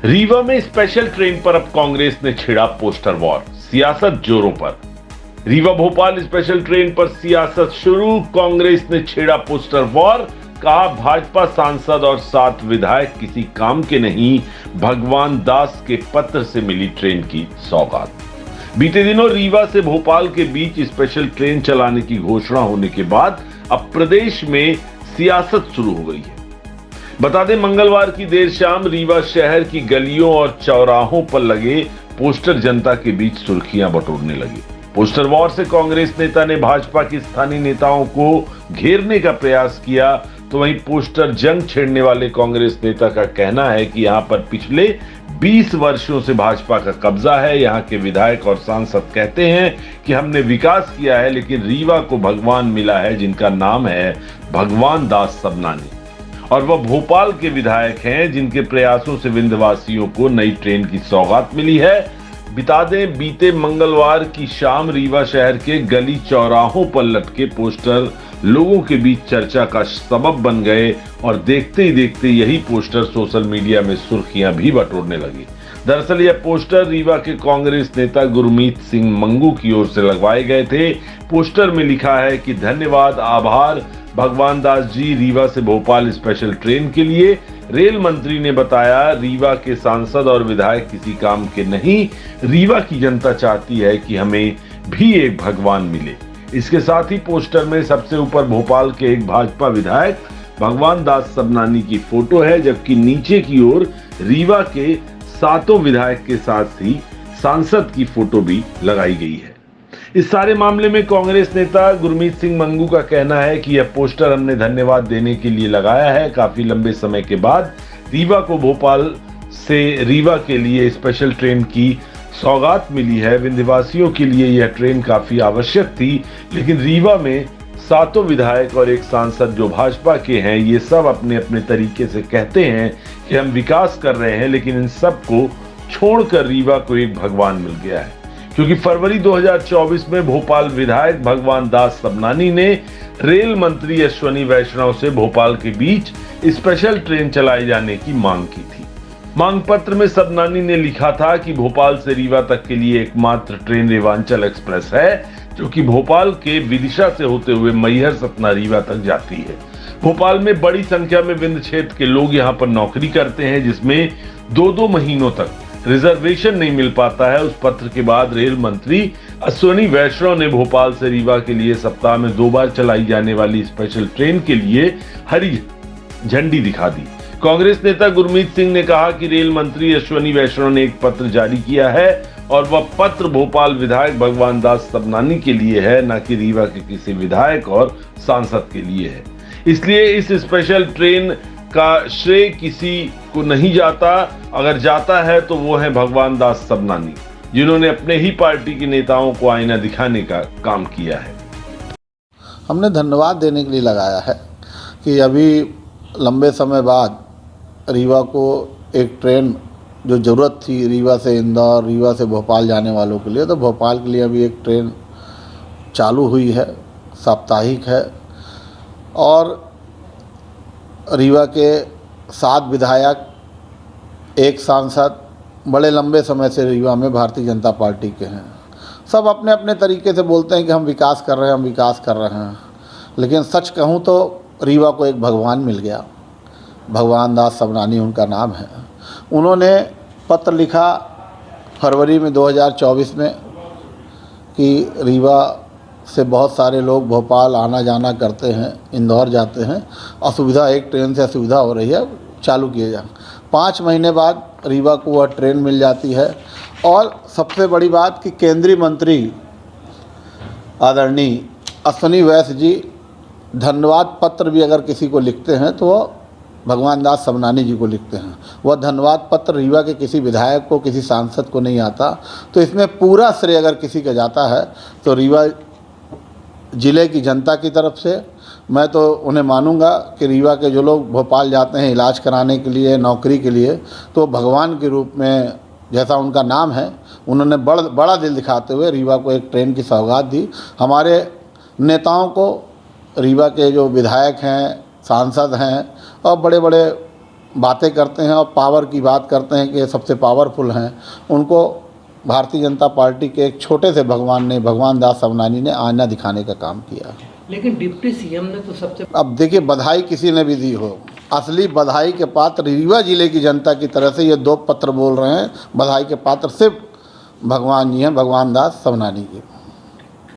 रीवा में special train पर अब कांग्रेस ने छिड़ा पोस्टर वॉर, सियासत जोरों पर। रीवा भोपाल स्पेशल ट्रेन पर सियासत शुरू, कांग्रेस ने छेड़ा पोस्टर वॉर। कहा भाजपा सांसद और 7 विधायक किसी काम के नहीं, भगवान दास के पत्र से मिली ट्रेन की सौगात। बीते दिनों रीवा से भोपाल के बीच स्पेशल ट्रेन चलाने की घोषणा होने के बाद अब प्रदेश में सियासत शुरू हो गई है। बता दें, मंगलवार की देर शाम रीवा शहर की गलियों और चौराहों पर लगे पोस्टर जनता के बीच सुर्खियां बटोरने लगे। पोस्टर वॉर से कांग्रेस नेता ने भाजपा के स्थानीय नेताओं को घेरने का प्रयास किया, तो वहीं पोस्टर जंग छेड़ने वाले कांग्रेस नेता का कहना है कि यहां पर पिछले 20 वर्षों से भाजपा का कब्जा है। यहां के विधायक और सांसद कहते हैं कि हमने विकास किया है, लेकिन रीवा को भगवान मिला है जिनका नाम है भगवान दास सबनानी, और वह भोपाल के विधायक हैं जिनके प्रयासों से विंध्यवासियों को नई ट्रेन की सौगात मिली है। बता दें, बीते मंगलवार की शाम रीवा शहर के गली चौराहों पर लटके पोस्टर लोगों के बीच चर्चा का सबब बन गए और देखते ही देखते यही पोस्टर सोशल मीडिया में सुर्खियां भी बटोरने लगी। दरअसल यह पोस्टर रीवा के कांग्रेस नेता गुरमीत सिंह मंगू की ओर से लगवाए गए थे। पोस्टर में लिखा है कि धन्यवाद, आभार भगवान दास जी, रीवा से भोपाल स्पेशल ट्रेन के लिए। रेल मंत्री ने बताया, रीवा के सांसद और विधायक किसी काम के नहीं, रीवा की जनता चाहती है कि हमें भी एक भगवान मिले। इसके साथ ही पोस्टर में सबसे ऊपर भोपाल के एक भाजपा विधायक भगवान दास सबनानी की फोटो है, जबकि नीचे की ओर रीवा के 7 विधायक के साथ ही सांसद की फोटो भी लगाई गई है। इस सारे मामले में कांग्रेस नेता गुरमीत सिंह मंगू का कहना है कि यह पोस्टर हमने धन्यवाद देने के लिए लगाया है। काफी लंबे समय के बाद रीवा को भोपाल से रीवा के लिए स्पेशल ट्रेन की सौगात मिली है। विंध्यवासियों के लिए यह ट्रेन काफी आवश्यक थी, लेकिन रीवा में 7 विधायक और एक सांसद जो भाजपा के हैं, ये सब अपने अपने तरीके से कहते हैं कि हम विकास कर रहे हैं, लेकिन इन सब को छोड़कर रीवा को एक भगवान मिल गया है। क्योंकि फरवरी 2024 में भोपाल विधायक भगवान दास सबनानी ने रेल मंत्री अश्विनी वैष्णव से भोपाल के बीच स्पेशल ट्रेन चलाए जाने की मांग की थी। मांग पत्र में सबनानी ने लिखा था कि भोपाल से रीवा तक के लिए एकमात्र ट्रेन रेवांचल एक्सप्रेस है, जो कि भोपाल के विदिशा से होते हुए मैहर सतना रीवा तक जाती है। भोपाल में बड़ी संख्या में विंध्य क्षेत्र के लोग यहाँ पर नौकरी करते हैं, जिसमें 2-2 महीनों तक रिजर्वेशन नहीं मिल पाता है। उस पत्र के बाद रेल मंत्री अश्विनी वैष्णव ने भोपाल से रीवा के लिए सप्ताह में 2 बार चलाई जाने वाली स्पेशल ट्रेन के लिए हरी झंडी दिखा दी। कांग्रेस नेता गुरमीत सिंह ने कहा कि रेल मंत्री अश्विनी वैष्णव ने एक पत्र जारी किया है और वह पत्र भोपाल विधायक भगवान दास सबनानी के लिए है, न कि रीवा के किसी विधायक और सांसद के लिए है। इसलिए इस स्पेशल ट्रेन का श्रेय किसी को नहीं जाता। अगर जाता है तो वो है भगवान दास सबनानी, जिन्होंने अपने ही पार्टी के नेताओं को आईना दिखाने का काम किया है। हमने धन्यवाद देने के लिए लगाया है कि अभी लंबे समय बाद रीवा को एक ट्रेन जो ज़रूरत थी रीवा से इंदौर, रीवा से भोपाल जाने वालों के लिए, तो भोपाल के लिए अभी एक ट्रेन चालू हुई है, साप्ताहिक है। और रीवा के 7 विधायक, एक सांसद बड़े लंबे समय से रीवा में भारतीय जनता पार्टी के हैं। सब अपने अपने तरीके से बोलते हैं कि हम विकास कर रहे हैं, हम विकास कर रहे हैं, लेकिन सच कहूँ तो रीवा को एक भगवान मिल गया। भगवान दास सबनानी उनका नाम है। उन्होंने पत्र लिखा फरवरी में 2024 में कि रीवा से बहुत सारे लोग भोपाल आना जाना करते हैं, इंदौर जाते हैं, असुविधा, एक ट्रेन से असुविधा हो रही है, चालू किए जाए। 5 महीने बाद रीवा को वह ट्रेन मिल जाती है। और सबसे बड़ी बात कि केंद्रीय मंत्री आदरणीय अश्विनी वैष्णव जी धन्यवाद पत्र भी अगर किसी को लिखते हैं तो वह भगवान दास सबनानी जी को लिखते हैं। वह धन्यवाद पत्र रीवा के किसी विधायक को, किसी सांसद को नहीं आता। तो इसमें पूरा श्रेय अगर किसी का जाता है तो रीवा ज़िले की जनता की तरफ से। मैं तो उन्हें मानूंगा कि रीवा के जो लोग भोपाल जाते हैं इलाज कराने के लिए, नौकरी के लिए, तो भगवान के रूप में, जैसा उनका नाम है, उन्होंने बड़ा दिल दिखाते हुए रीवा को एक ट्रेन की सौगात दी। हमारे नेताओं को, रीवा के जो विधायक हैं, सांसद हैं और बड़े बड़े बातें करते हैं और पावर की बात करते हैं कि ये सबसे पावरफुल हैं, उनको भारतीय जनता पार्टी के एक छोटे से भगवान ने, भगवान दास सबनानी ने आईना दिखाने का काम किया। लेकिन डिप्टी सीएम ने तो सबसे अब देखिए, बधाई किसी ने भी दी हो, असली बधाई के पात्र रीवा जिले की जनता की तरफ से ये 2 पत्र बोल रहे हैं, बधाई के पात्र सिर्फ भगवान जी हैं, भगवान दास सबनानी जी।